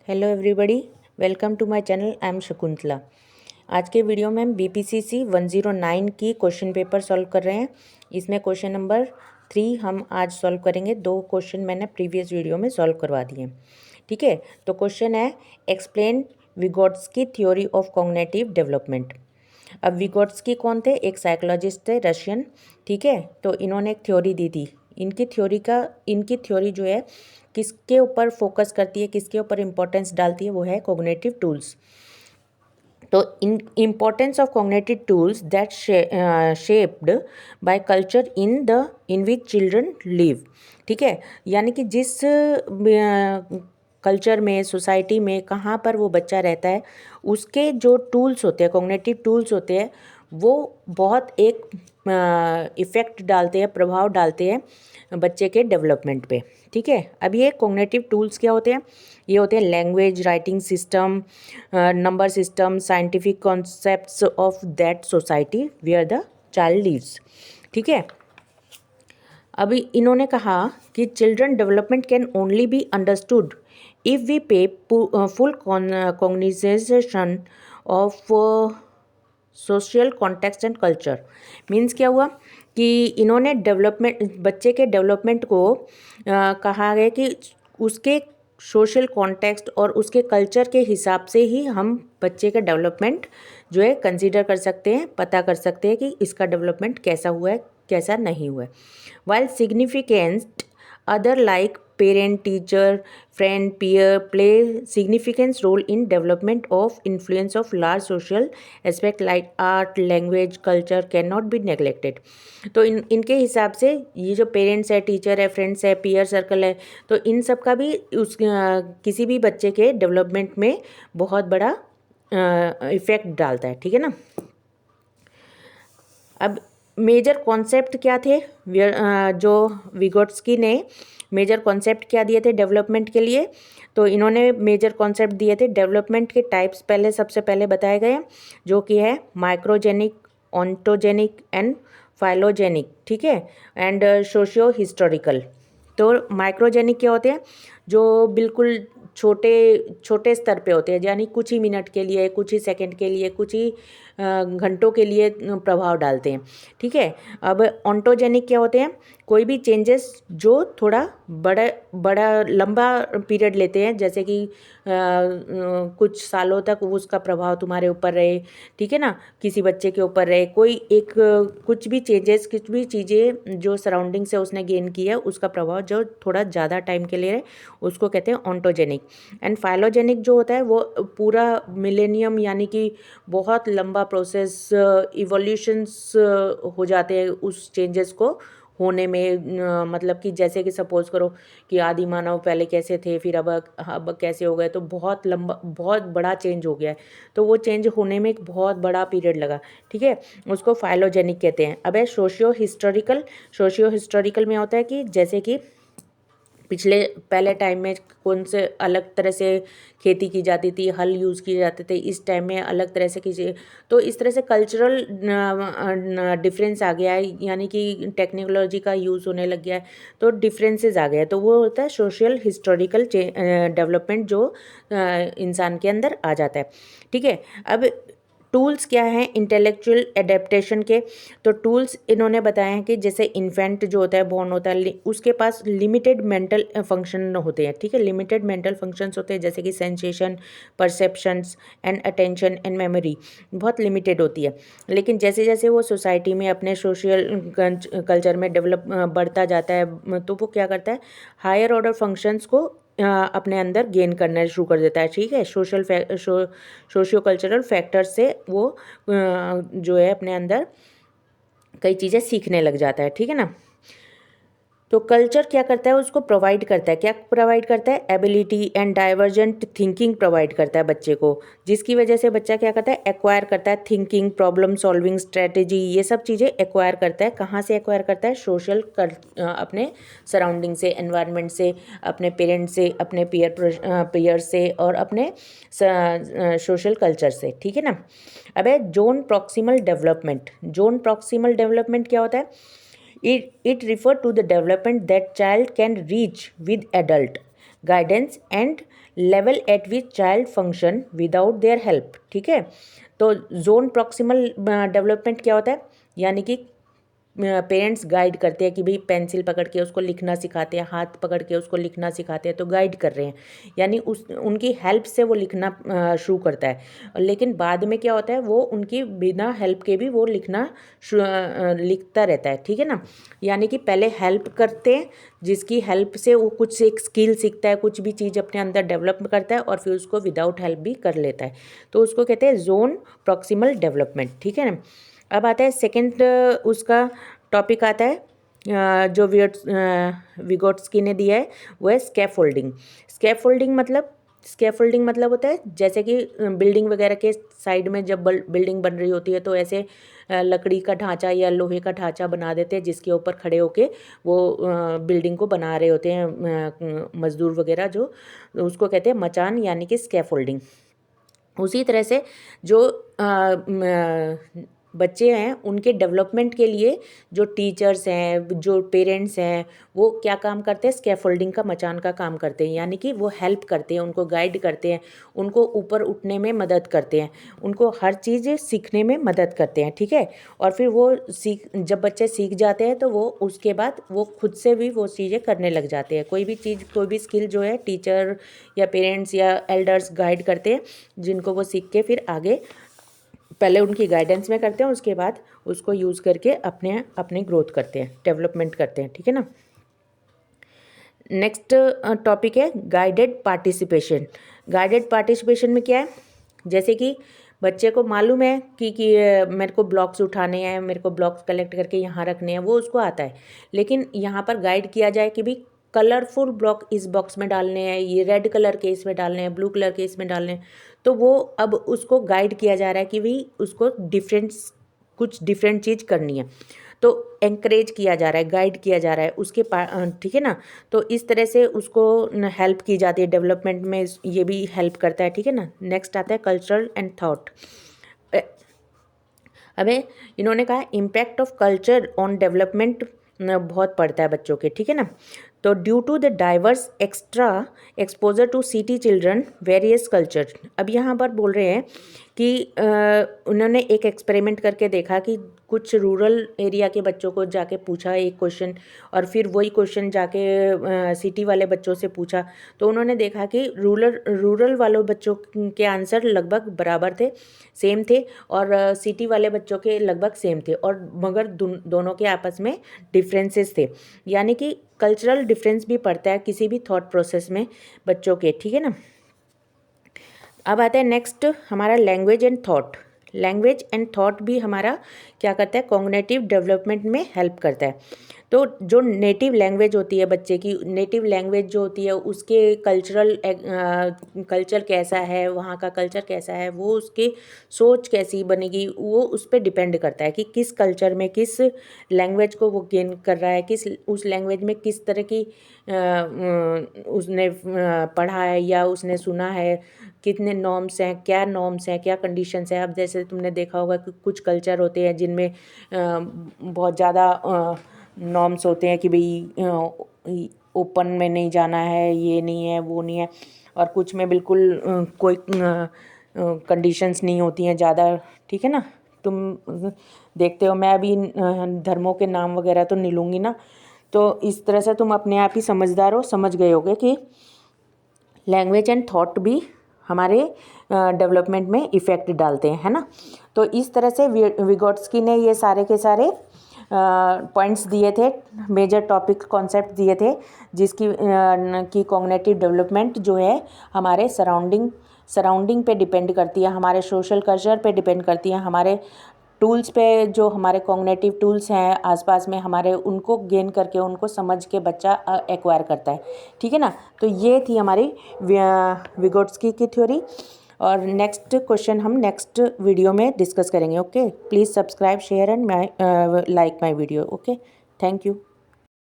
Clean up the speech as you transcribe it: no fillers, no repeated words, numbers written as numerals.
Hello everybody, welcome to my channel. I am Shakuntala. आज के video में हम बीपीसीसी 109 की क्वेश्चन पेपर सॉल्व कर रहे हैं। इसमें क्वेश्चन नंबर 3 हम आज सॉल्व करेंगे। 2 क्वेश्चन मैंने प्रीवियस वीडियो में सॉल्व करवा दिए। ठीक है, तो क्वेश्चन है explain Vygotsky theory of cognitive development. अब विगोट्स्की कौन थे? एक साइकोलॉजिस्ट थे, रशियन। ठीक है, तो इन्होंने एक थ्योरी दी थी। इनकी थ्योरी जो है किसके ऊपर फोकस करती है, किसके ऊपर इम्पोर्टेंस डालती है, वो है कॉग्निटिव टूल्स। तो importance of cognitive tools that shaped by culture in which children live. ठीक है, यानी कि जिस कल्चर में, सोसाइटी में, कहाँ पर वो बच्चा रहता है, उसके जो टूल्स होते हैं, कॉग्निटिव टूल्स होते हैं, वो बहुत एक इफ़ेक्ट डालते हैं, प्रभाव डालते हैं बच्चे के डेवलपमेंट पे। ठीक है, अब ये कॉग्निटिव टूल्स क्या होते हैं? ये होते हैं language, writing system, number system, scientific concepts of that society where the child lives. ठीक है, अभी इन्होंने कहा कि children development can only be understood if we pay full cognizance of social context and culture. Means क्या हुआ कि इन्होंने बच्चे के डेवलपमेंट को कहा गया कि उसके सोशल कॉन्टेक्स्ट और उसके कल्चर के हिसाब से ही हम बच्चे का डेवलपमेंट जो है कंसीडर कर सकते हैं, पता कर सकते हैं कि इसका डेवलपमेंट कैसा हुआ है, कैसा नहीं हुआ है। While significant other like parent, teacher, friend, peer play significant role in development of influence of large social aspect like art, language, culture cannot be neglected। तो इनके हिसाब से ये जो पेरेंट्स है, टीचर है, फ्रेंड्स है, पीयर सर्कल है, तो इन सब का भी किसी भी बच्चे के डेवलपमेंट में बहुत बड़ा इफ़ेक्ट डालता है। ठीक है ना। अब मेजर कॉन्सेप्ट क्या थे? जो विगोट्स्की ने मेजर कॉन्सेप्ट क्या दिए थे डेवलपमेंट के लिए? तो इन्होंने मेजर कॉन्सेप्ट दिए थे डेवलपमेंट के टाइप्स। सबसे पहले बताए गए, जो कि है माइक्रोजेनिक, ऑन्टोजेनिक एंड फाइलोजेनिक। ठीक है, एंड सोशियो हिस्टोरिकल। तो माइक्रोजेनिक क्या होते हैं? जो बिल्कुल छोटे छोटे स्तर पे होते हैं, यानी कुछ ही मिनट के लिए, कुछ ही सेकंड के लिए, कुछ ही घंटों के लिए प्रभाव डालते हैं। ठीक है, अब ऑन्टोजेनिक क्या होते हैं? कोई भी चेंजेस जो थोड़ा बड़ा बड़ा लंबा पीरियड लेते हैं, जैसे कि कुछ सालों तक उसका प्रभाव तुम्हारे ऊपर रहे। ठीक है ना, किसी बच्चे के ऊपर रहे, कोई एक कुछ भी चेंजेस, कुछ भी चीज़ें जो सराउंडिंग से उसने गेन की है, उसका प्रभाव जो थोड़ा ज़्यादा टाइम के लिए रहे, उसको कहते हैं ऑन्टोजेनिक। एंड फाइलोजेनिक जो होता है वो पूरा मिलेनियम, यानी कि बहुत लंबा प्रोसेस, इवोल्यूशंस हो जाते हैं उस चेंजेस को होने में। मतलब कि जैसे कि सपोज़ करो कि आदि मानव पहले कैसे थे, फिर अब कैसे हो गए, तो बहुत लंबा, बहुत बड़ा चेंज हो गया है। तो वो चेंज होने में एक बहुत बड़ा पीरियड लगा। ठीक है, उसको फाइलोजेनिक कहते हैं। अब है सोशियो हिस्टोरिकल। सोशियो हिस्टोरिकल में होता है कि जैसे कि पहले टाइम में कौन से अलग तरह से खेती की जाती थी, हल यूज़ किए जाते थे, इस टाइम में अलग तरह से कीजिए। तो इस तरह से कल्चरल डिफरेंस आ गया है, यानी कि टेक्नोलॉजी का यूज़ होने लग गया है, तो डिफरेंसेस आ गया है। तो वो होता है सोशल हिस्टोरिकल डेवलपमेंट, जो इंसान के अंदर आ जाता है। ठीक है, अब टूल्स क्या हैं इंटेलेक्चुअल एडेप्टेशन के? तो टूल्स इन्होंने बताए हैं कि जैसे इन्फेंट जो होता है, बॉर्न होता है, उसके पास लिमिटेड मेंटल फंक्शन होते हैं। ठीक है, लिमिटेड मेंटल फंक्शंस होते हैं, जैसे कि sensation, perceptions and attention and memory बहुत लिमिटेड होती है। लेकिन जैसे जैसे वो सोसाइटी में अपने सोशल कल्चर में डेवलप बढ़ता जाता है, तो वो क्या करता है, हायर ऑर्डर फंक्शंस को अपने अंदर गेन करना शुरू कर देता है। ठीक है, सोशियो कल्चरल फैक्टर से वो जो है अपने अंदर कई चीज़ें सीखने लग जाता है। ठीक है ना। तो कल्चर क्या करता है, उसको प्रोवाइड करता है, क्या प्रोवाइड करता है? Ability and divergent thinking provide करता है बच्चे को, जिसकी वजह से बच्चा क्या करता है, एक्वायर करता है थिंकिंग, प्रॉब्लम सॉल्विंग, स्ट्रेटेजी, ये सब चीज़ें एक्वायर करता है। कहाँ से एक्वायर करता है? अपने सराउंडिंग से, एनवायरनमेंट से, अपने पेरेंट्स से, अपने पीयर से, और अपने सोशल कल्चर से। ठीक है ना। अब है zone proximal development. Zone proximal development क्या होता है? It refer to the development that child can reach with adult guidance and level eight which child function without their help. ठीक है, तो जोन प्रॉक्सिमल डेवलपमेंट क्या होता है, यानी कि पेरेंट्स गाइड करते हैं कि भाई पेंसिल पकड़ के उसको लिखना सिखाते हैं, हाथ पकड़ के उसको लिखना सिखाते हैं, तो गाइड कर रहे हैं, यानी उनकी हेल्प से वो लिखना शुरू करता है। लेकिन बाद में क्या होता है, वो उनकी बिना हेल्प के भी वो लिखता रहता है। ठीक है ना, यानी कि पहले हेल्प करते हैं, जिसकी हेल्प से वो कुछ एक स्किल सीखता है, कुछ भी चीज़ अपने अंदर डेवलप करता है, और फिर उसको विदाउट हेल्प भी कर लेता है, तो उसको कहते हैं जोन प्रॉक्सिमल डेवलपमेंट। ठीक है ना, अब आता है सेकंड उसका टॉपिक आता है जो विगोट्स्की ने दिया है, वो है स्कैफोल्डिंग। स्कैफोल्डिंग मतलब होता है जैसे कि बिल्डिंग वगैरह के साइड में जब बिल्डिंग बन रही होती है तो ऐसे लकड़ी का ढांचा या लोहे का ढांचा बना देते हैं, जिसके ऊपर खड़े होके वो बिल्डिंग को बना रहे होते हैं मजदूर वगैरह, जो उसको कहते हैं मचान, यानी कि स्कैफोल्डिंग। उसी तरह से जो बच्चे हैं उनके डेवलपमेंट के लिए जो टीचर्स हैं, जो पेरेंट्स हैं, वो क्या काम करते हैं, स्कैफोल्डिंग का, मचान का काम करते हैं, यानी कि वो हेल्प करते हैं, उनको गाइड करते हैं, उनको ऊपर उठने में मदद करते हैं, उनको हर चीज़ सीखने में मदद करते हैं। ठीक है, और फिर वो जब बच्चे सीख जाते हैं तो वो उसके बाद वो खुद से भी वो चीज़ें करने लग जाते हैं। कोई भी चीज़, कोई भी स्किल जो है टीचर या पेरेंट्स या एल्डर्स गाइड करते हैं, जिनको वो सीख के फिर आगे पहले उनकी गाइडेंस में करते हैं, उसके बाद उसको यूज़ करके अपने ग्रोथ करते हैं, डेवलपमेंट करते हैं। ठीक है ना, नेक्स्ट टॉपिक है गाइडेड पार्टिसिपेशन। गाइडेड पार्टिसिपेशन में क्या है, जैसे कि बच्चे को मालूम है कि मेरे को ब्लॉक्स उठाने हैं, मेरे को ब्लॉक्स कलेक्ट करके यहाँ रखने हैं, वो उसको आता है, लेकिन यहाँ पर गाइड किया जाए कि भाई कलरफुल ब्लॉक इस बॉक्स में डालने हैं, ये रेड कलर के इसमें डालने हैं, ब्लू कलर के इसमें डालने हैं, तो वो अब उसको गाइड किया जा रहा है कि भाई उसको कुछ डिफरेंट चीज़ करनी है, तो एंकरेज किया जा रहा है, गाइड किया जा रहा है उसके ठीक है ना, तो इस तरह से उसको हेल्प की जाती है, डेवलपमेंट में ये भी हेल्प करता है। ठीक है ना, नेक्स्ट आता है कल्चरल एंड थॉट। अबे इन्होंने कहा impact of culture on development बहुत पड़ता है बच्चों के। ठीक है ना, तो due to the diverse extra exposure to city children various culture. अब यहाँ पर बोल रहे हैं कि उन्होंने एक एक्सपेरिमेंट करके देखा कि कुछ रूरल एरिया के बच्चों को जाके पूछा एक क्वेश्चन, और फिर वही क्वेश्चन जाके सिटी वाले बच्चों से पूछा, तो उन्होंने देखा कि रूरल वालों बच्चों के आंसर लगभग बराबर थे, सेम थे, और सिटी वाले बच्चों के लगभग सेम थे, और मगर दोनों के आपस में डिफरेंसेस थे, यानी कि कल्चरल डिफरेंस भी पड़ता है किसी भी थॉट प्रोसेस में बच्चों के। ठीक है ना, अब आता है नेक्स्ट हमारा language and thought. Language and thought भी हमारा क्या करता है, कॉग्निटिव डेवलपमेंट में हेल्प करता है। तो जो नेटिव लैंग्वेज होती है बच्चे की, नेटिव लैंग्वेज जो होती है उसके कल्चर कैसा है, वहाँ का कल्चर कैसा है, वो उसकी सोच कैसी बनेगी, वो उस पर डिपेंड करता है कि किस कल्चर में किस लैंग्वेज को वो गेन कर रहा है, उस लैंग्वेज में किस तरह की उसने पढ़ा है या उसने सुना है, कितने नॉर्म्स हैं, क्या कंडीशंस हैं। अब जैसे तुमने देखा होगा कि कुछ कल्चर होते हैं जिनमें बहुत ज़्यादा नॉर्म्स होते हैं कि भाई ओपन में नहीं जाना है, ये नहीं है, वो नहीं है, और कुछ में बिल्कुल कोई कंडीशंस नहीं होती हैं ज़्यादा। ठीक है ना, तुम देखते हो, मैं अभी धर्मों के नाम वगैरह तो नहीं लूँगी ना, तो इस तरह से तुम अपने आप ही समझदार हो, समझ गए होगे कि लैंग्वेज एंड थॉट भी हमारे डेवलपमेंट में इफ़ेक्ट डालते हैं, है ना। तो इस तरह से विगोट्स्की ने ये सारे के सारे पॉइंट्स दिए थे, मेजर टॉपिक कॉन्सेप्ट दिए थे, जिसकी की कॉग्निटिव डेवलपमेंट जो है हमारे सराउंडिंग पे डिपेंड करती है, हमारे सोशल कल्चर पे डिपेंड करती है, हमारे टूल्स पे, जो हमारे कॉग्निटिव टूल्स हैं आसपास में हमारे, उनको गेन करके, उनको समझ के बच्चा एक्वायर करता है। ठीक है ना, तो ये थी हमारी विगोट्स्की की थ्योरी, और नेक्स्ट क्वेश्चन हम नेक्स्ट वीडियो में डिस्कस करेंगे। Okay, please subscribe, share and like my video. Okay, thank you.